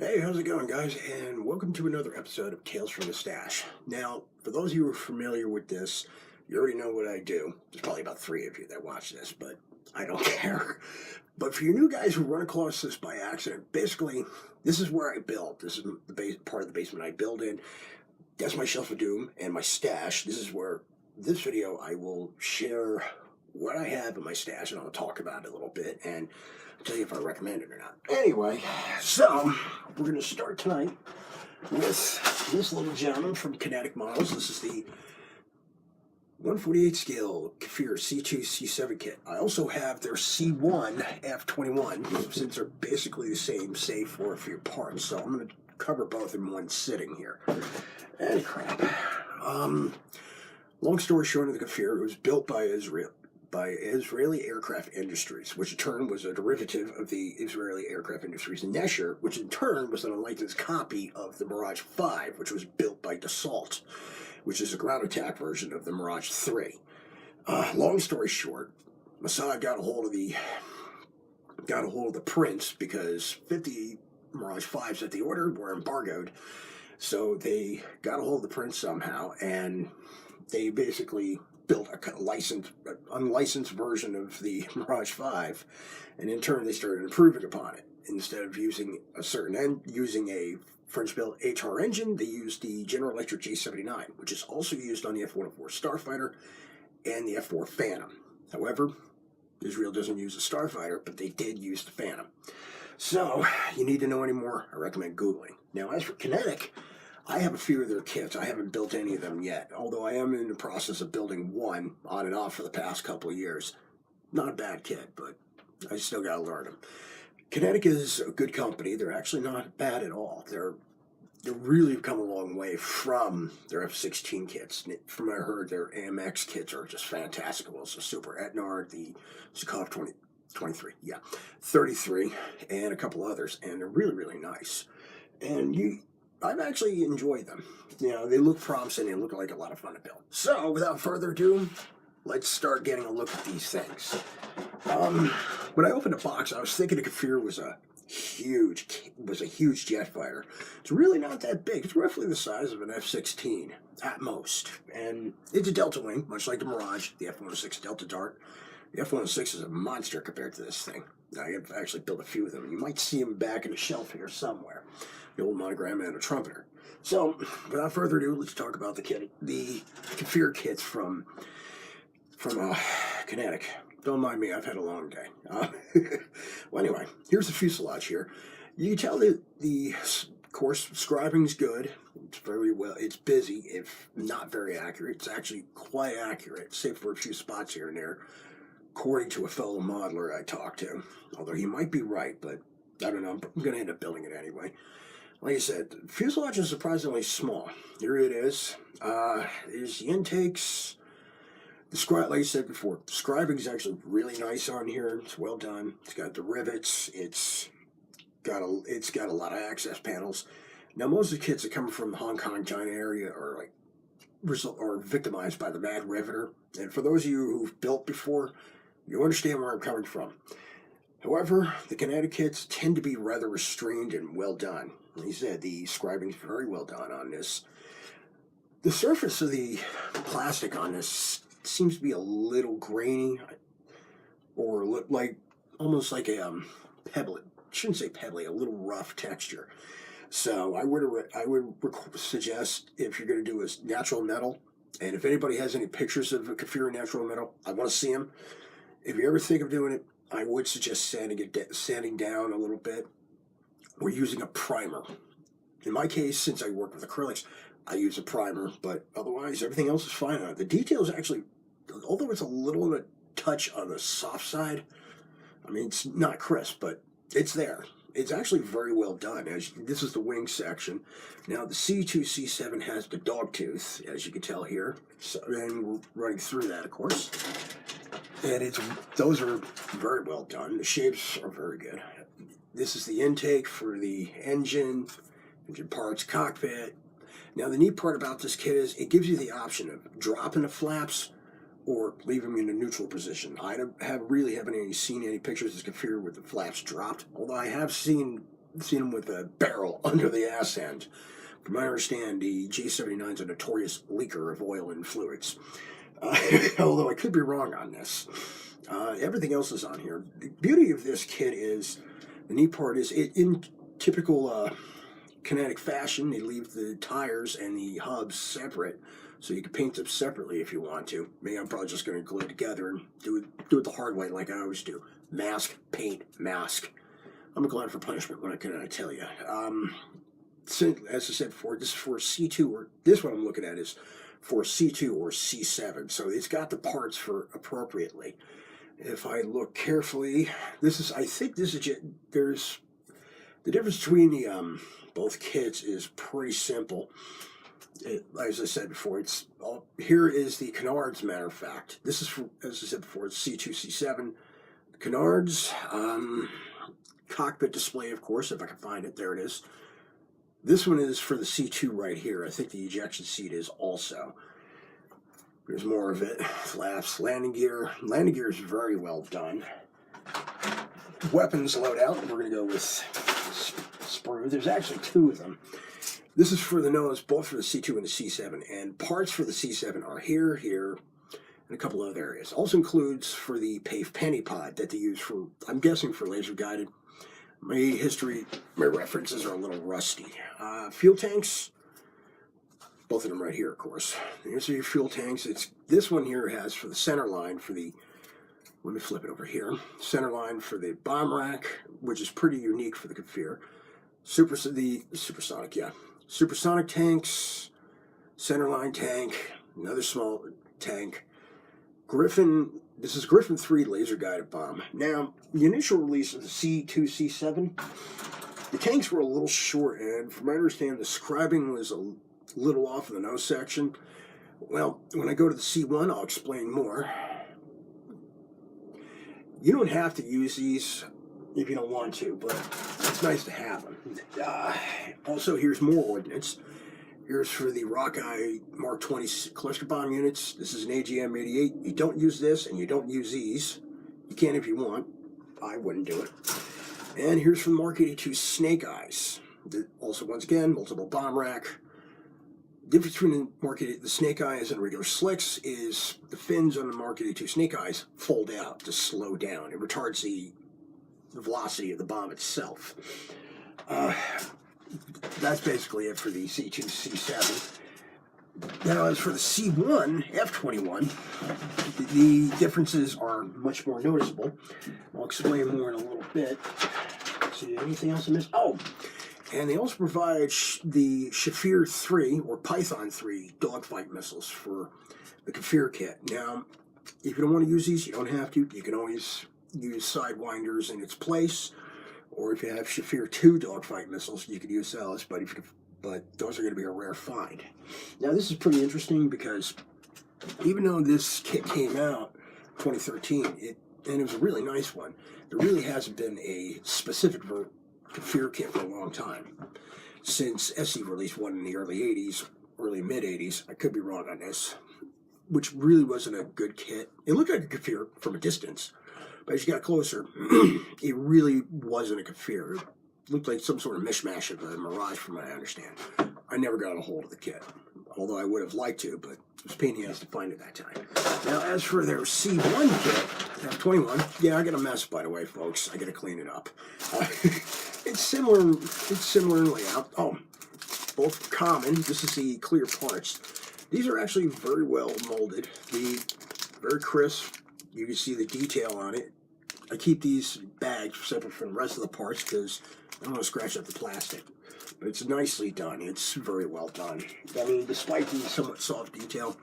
Hey, how's it going, guys? And welcome to another episode of Tales from the Stash. Now, for those of you who are familiar with this, you already know what I do. There's probably about three of you that watch this, but I don't care. But for you new guys who run across this by accident, basically, this is where I build. This is the part of the basement I build in. That's my shelf of doom and my stash. This is where this video I will share what I have in my stash, and I'll talk about it a little bit and tell you if I recommend it or not. Anyway, so we're going to start tonight with this little gentleman from Kinetic Models. This is the 148 scale Kfir C2 C7 kit. I also have their C1 F21, since they're basically the same, save for a few parts. So I'm going to cover both in one sitting here. And crap. Long story short, of the Kfir, it was built by Israeli Aircraft Industries, which in turn was a derivative of the Israeli Aircraft Industries Nesher, which in turn was an unlicensed copy of the Mirage 5, which was built by Dassault, which is a ground attack version of the Mirage 3. Long story short, Mossad got a hold of the prints because 50 Mirage 5s that they ordered were embargoed. So they got a hold of the prints somehow, and they basically built an unlicensed version of the Mirage 5, and in turn they started improving upon it. Instead of using a French-built HR engine, they used the General Electric J79, which is also used on the F-104 Starfighter and the F-4 Phantom. However, Israel doesn't use the Starfighter, but they did use the Phantom. So, you need to know any more, I recommend Googling. Now, as for Kinetic, I have a few of their kits. I haven't built any of them yet, although I am in the process of building one on and off for the past couple of years. Not a bad kit, but I still got to learn them. Kinetic is a good company. They're actually not bad at all. They're really come a long way from their F-16 kits. From what I heard, their AMX kits are just fantastic. Well, it's the Super Etnard, the Sukhov 23, 33, and a couple others, and they're really, really nice. And I've actually enjoyed them. You know, they look promising. They look like a lot of fun to build. So, without further ado, let's start getting a look at these things. When I opened the box, I was thinking the Kfir was a huge jet fighter. It's really not that big. It's roughly the size of an F-16 at most, and it's a Delta Wing, much like the Mirage, the F-106 Delta Dart. The F-106 is a monster compared to this thing. I have actually built a few of them. You might see them back in the shelf here somewhere. The old monogram and a trumpeter. So, without further ado, let's talk about the Kfir kits from Kinetic. Don't mind me, I've had a long day. Well, anyway, here's the fuselage here. You can tell that of course, scribing's good. It's very well. It's busy, if not very accurate. It's actually quite accurate, save for a few spots here and there, according to a fellow modeler I talked to. Although he might be right, but I don't know. I'm going to end up building it anyway. Like I said, the fuselage is surprisingly small. Here it is. There's the intakes. Like I said before, the scribing is actually really nice on here. It's well done. It's got the rivets. It's got a lot of access panels. Now, most of the kits that come from the Hong Kong, China area are victimized by the Mad Riveter. And for those of you who've built before, you understand where I'm coming from. However, the Kinetic kits tend to be rather restrained and well done. Like I said, the scribing is very well done on this. The surface of the plastic on this seems to be a little grainy, or almost like a pebbly. Shouldn't say pebbly, a little rough texture. So I would suggest, if you're going to do a natural metal, and if anybody has any pictures of a Kfir natural metal, I want to see them. If you ever think of doing it, I would suggest sanding down a little bit, or using a primer. In my case, since I work with acrylics, I use a primer, but otherwise everything else is fine on it. The details actually, although it's a little bit touch on the soft side, I mean, it's not crisp, but it's there. It's actually very well done. This is the wing section. Now, the C2 C7 has the dog tooth, as you can tell here. So, and we're running through that, of course. And those are very well done. The shapes are very good. This is the intake for the engine parts, cockpit. Now, the neat part about this kit is it gives you the option of dropping the flaps or leave them in a neutral position. I haven't seen any pictures of this Kfir with the flaps dropped, although I have seen seen them with a barrel under the ass end. From what I understand, the G79 is a notorious leaker of oil and fluids. Although I could be wrong on this. Everything else is on here. The beauty of this kit is, the neat part is, in typical Kinetic fashion, they leave the tires and the hubs separate, so you can paint them separately if you want to. Me, I'm probably just going to glue it together and do it the hard way like I always do. Mask, paint, mask. I'm a glutton for punishment, what can I tell you? As I said before, this is for C2, or this one I'm looking at is for C2 or C7, so it's got the parts for appropriately. If I look carefully, I think this is just, there's, the difference between the both kits is pretty simple. As I said before, here is the canards, matter of fact. This is, for, as I said before, it's C2, C7. Canards, cockpit display, of course, if I can find it, there it is. This one is for the C2 right here. I think the ejection seat is also. There's more of it. Flaps, landing gear. Landing gear is very well done. Weapons loadout, we're going to go with sprue. There's actually two of them. This is for the nose, both for the C2 and the C7, and parts for the C7 are here, here, and a couple other areas. Also includes for the PAVE penny pod that they use for, I'm guessing, for laser guided. My history, my references are a little rusty. Fuel tanks, both of them right here, of course. Here's your fuel tanks. This one here has for the center line for the, let me flip it over here. Center line for the bomb rack, which is pretty unique for the Kfir. Supersonic, yeah. Supersonic tanks, centerline tank, another small tank. Griffin, this is Griffin 3 laser guided bomb. Now, the initial release of the C2, C7, the tanks were a little short, and from what I understand, the scribing was a little off in the nose section. Well, when I go to the C1, I'll explain more. You don't have to use these if you don't want to, but it's nice to have them. Also, here's more ordnance. Here's for the Rockeye Mark 20 cluster bomb units. This is an AGM-88. You don't use this, and you don't use these. You can if you want. I wouldn't do it. And here's from the Mark 82 Snake Eyes. Also, once again, multiple bomb rack. The difference between the Snake Eyes and regular slicks is the fins on the Mark 82 Snake Eyes fold out to slow down. It retards the velocity of the bomb itself. That's basically it for the C2, C7. Now, as for the C1, F21, the differences are much more noticeable. I'll explain more in a little bit. See, anything else I missed? Oh, and they also provide the Kfir 3 or Python 3 dogfight missiles for the Kfir kit. Now, if you don't want to use these, you don't have to. You can always use sidewinders in its place. Or if you have Kfir 2 dogfight missiles, you could use those, but those are going to be a rare find. Now, this is pretty interesting because even though this kit came out 2013, and it was a really nice one, there really hasn't been a specific Kfir kit for a long time. Since SE released one in the early 80s, early mid-80s, I could be wrong on this, which really wasn't a good kit. It looked like a Kfir from a distance, but as you got closer, it really wasn't a Kfir. It looked like some sort of mishmash of a Mirage from what I understand. I never got a hold of the kit, although I would have liked to, but it was a pain in the ass to find it that time. Now, as for their C1 kit, F21, yeah, I got a mess, by the way, folks. I got to clean it up. It's similar in layout. Oh, both common. This is the clear parts. These are actually very well molded. Very crisp. You can see the detail on it. I keep these bags separate from the rest of the parts because I don't want to scratch up the plastic. But it's nicely done. It's very well done. I mean, despite the somewhat soft detail,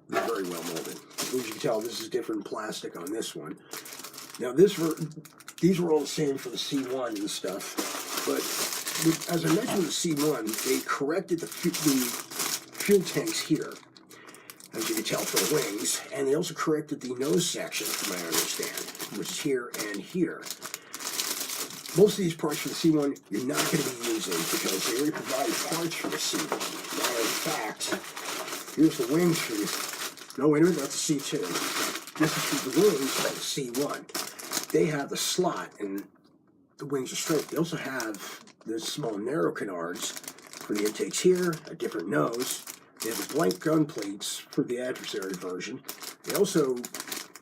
they're very well molded. As you can tell, this is different plastic on this one. Now, these were all the same for the C1 and stuff. But as I mentioned with the C1, they corrected the fuel tanks here, as you can tell, for the wings, and they also corrected the nose section, from what I understand, which is here and here. Most of these parts for the C1 you're not going to be using because they already provide parts for the C1. Matter of fact, here's the wings for this. No, wait a minute, that's the C2. This is for the wings for the C1. They have the slot, and the wings are straight. They also have the small narrow canards for the intakes here, a different nose. They have the blank gun plates for the adversary version. They also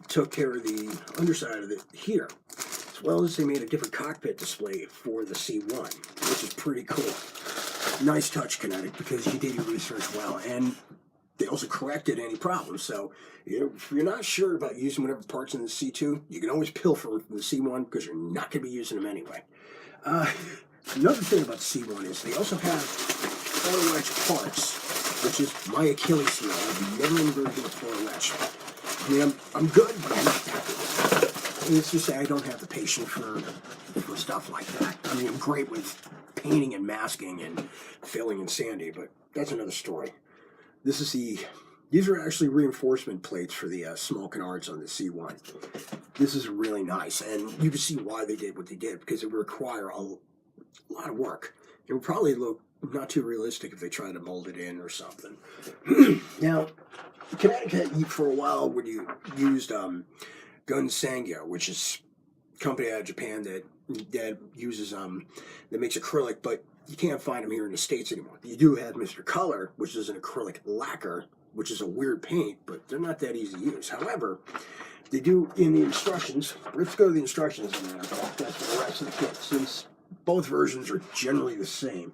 took care of the underside of it here, as well as they made a different cockpit display for the C1, which is pretty cool. Nice touch, Kinetic, because you did your research well, and they also corrected any problems. So if you're not sure about using whatever parts in the C2, you can always pilfer from the C1 because you're not going to be using them anyway. Another thing about the C1 is they also have floor latch parts, which is my Achilles heel. I've never been very good at floor latch. I mean, I'm good, but I'm not that good. Let's just say I don't have the patience for stuff like that. I mean, I'm great with painting and masking and filling and sanding, but that's another story. These are actually reinforcement plates for the small canards on the C1. This is really nice, and you can see why they did what they did, because it would require a lot of work. It would probably look not too realistic if they tried to mold it in or something. Now, Kinetic for a while would used Gun Sangyo, which is a company out of Japan that uses that makes acrylic, but you can't find them here in the States anymore. You do have Mr. Color, which is an acrylic lacquer, which is a weird paint, but they're not that easy to use. However, they do in the instructions. Let's go to the instructions and that's for the rest of the kit, since both versions are generally the same.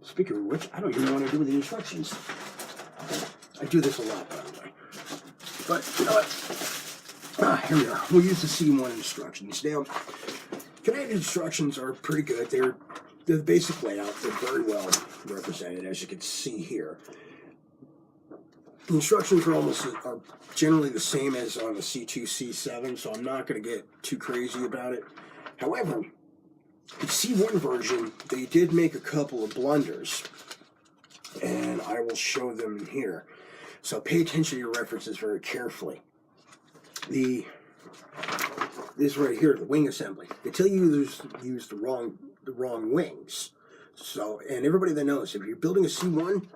Speaking of which, I don't even know what to do with the instructions. I do this a lot, by the way. But you know what? Here we are. We'll use the C1 instructions. Now, Kinetic instructions are pretty good. They're the basic layout. They're very well represented, as you can see here. The instructions are generally the same as on the C2, C7, so I'm not going to get too crazy about it. However, the C1 version, they did make a couple of blunders, and I will show them here. So pay attention to your references very carefully. This right here, the wing assembly. They tell you to use the wrong wings. So, and everybody that knows, if you're building a C1,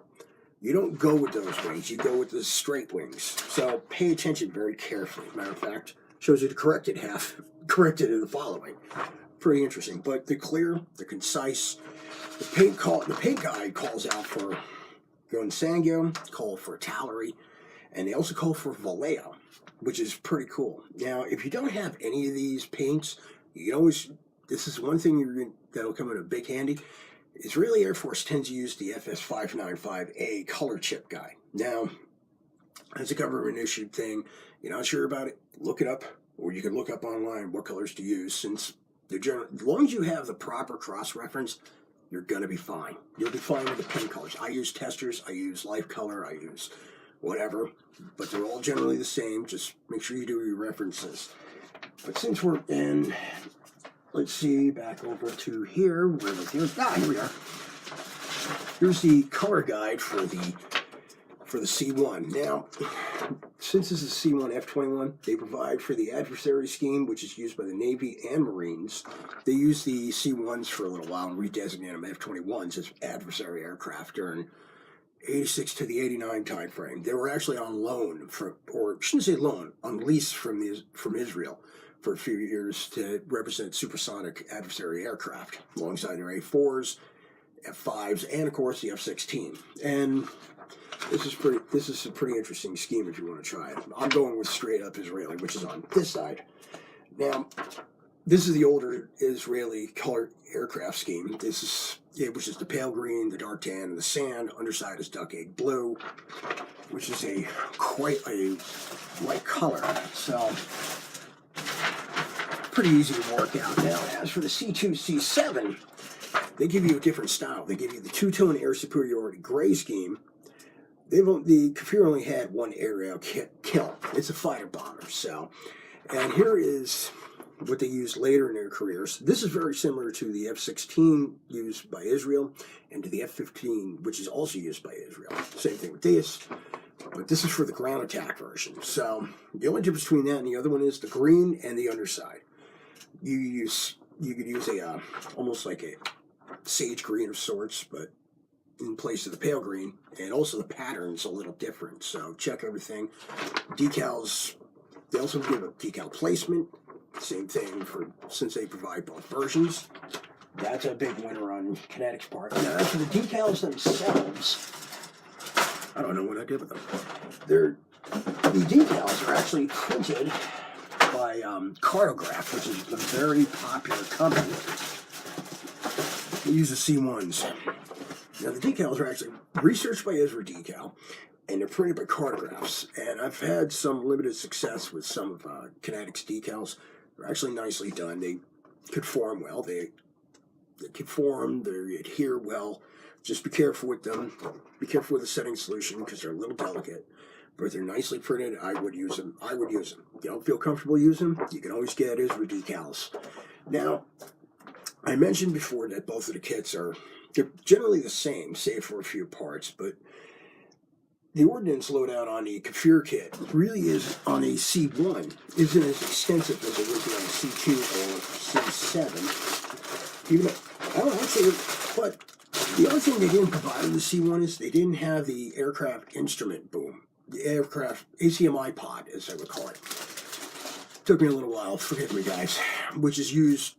you don't go with those wings. You go with the straight wings. So pay attention very carefully. Matter of fact, shows you the corrected in the following. Pretty interesting. But they're clear, they're concise. The paint guide calls out for Gun Sangyo, call for Tallery, and they also call for Vallejo, which is pretty cool. Now, if you don't have any of these paints, you can always, this is one thing that'll come in a big handy. Israeli Air Force tends to use the FS595A color chip guide. Now, as a government issued thing, you're not sure about it, look it up, or you can look up online what colors to use, since as long as you have the proper cross-reference, you're going to be fine. You'll be fine with the paint colors. I use testers, I use life color, I use whatever, but they're all generally the same. Just make sure you do your references. But since we're in, let's see, back over to here. Here we are. Here's the color guide for the C1. Now, since this is C1 F21, they provide for the adversary scheme, which is used by the Navy and Marines. They use the C1s for a little while and redesignate them F21s as adversary aircraft during 86 to the 89 time frame. They were actually on loan or shouldn't say loan, on lease from Israel for a few years to represent supersonic adversary aircraft alongside their A4s, F5s, and of course the F-16. And this is a pretty interesting scheme if you want to try it. I'm going with straight up Israeli, which is on this side. Now, this is the older Israeli colored aircraft scheme. Which is the pale green, the dark tan, and the sand. Underside is duck egg blue, which is quite a light color. So, pretty easy to work out. Now, as for the C2, C7, they give you a different style. They give you the two-tone air superiority gray scheme. The Kfir only had one aerial kill. It's a fighter bomber. So, and here is what they used later in their careers. This is very similar to the F-16 used by Israel and to the F-15, which is also used by Israel. Same thing with this, but this is for the ground attack version. So the only difference between that and the other one is the green and the underside. You could use almost like a sage green of sorts, but in place of the pale green, and also the pattern's a little different. So check everything. Decals, they also give a decal placement. Same thing since they provide both versions. That's a big winner on Kinetic's part. Now, as for the decals themselves, I don't know what I did with them. The decals are actually printed by Cartograph, which is a very popular company. They use the C1s. Now, the decals are actually researched by Ezra Decal, and they're printed by Cartographs. And I've had some limited success with some of Kinetic's decals. They're actually nicely done. They conform well. They conform, they adhere well. Just be careful with them. Be careful with the setting solution because they're a little delicate. But if they're nicely printed, I would use them. I would use them. If you don't feel comfortable using them, you can always get Ezra decals. Now, I mentioned before that both of the kits they're generally the same, save for a few parts, but the ordnance loadout on the Kfir kit really is on a C1, isn't as extensive as it would be on a C2 or C7. Even though, I don't know, actually, but the other thing they didn't provide on the C1 is they didn't have the aircraft instrument boom, the aircraft ACMI pod, as I would call it. Took me a little while, forgive me guys, which is used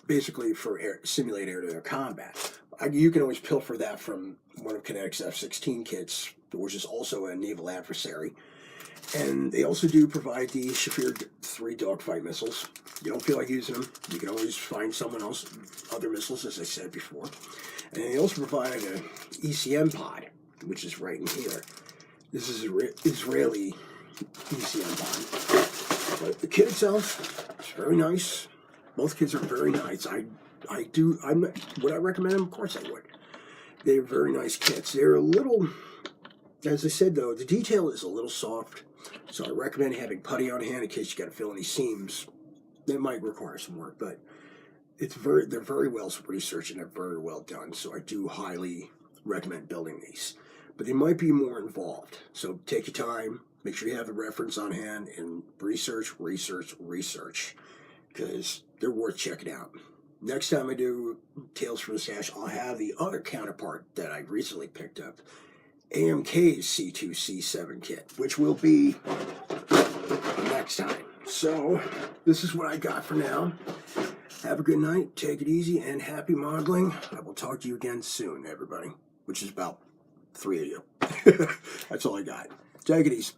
basically for simulate air-to-air combat. You can always pilfer that from one of Kinetic's F-16 kits, which is also a naval adversary. And they also do provide the Kfir 3 dogfight missiles. You don't feel like using them, you can always find someone else, other missiles, as I said before. And they also provide an ECM pod, which is right in here. This is an Israeli ECM pod. But the kit itself is very nice. Both kits are very nice. Would I recommend them? Of course I would. They're very nice kits. They're a little, as I said though, the detail is a little soft, so I recommend having putty on hand in case you got to fill any seams. That might require some work, but they're very well researched and they're very well done, so I do highly recommend building these. But they might be more involved, so take your time, make sure you have the reference on hand, and research, because they're worth checking out. Next time I do Tales from the Stash, I'll have the other counterpart that I recently picked up, AMK's C2 C7 kit, which will be next time. So, this is what I got for now. Have a good night, take it easy, and happy modeling. I will talk to you again soon, everybody, which is about 3 of you. That's all I got. Take it easy.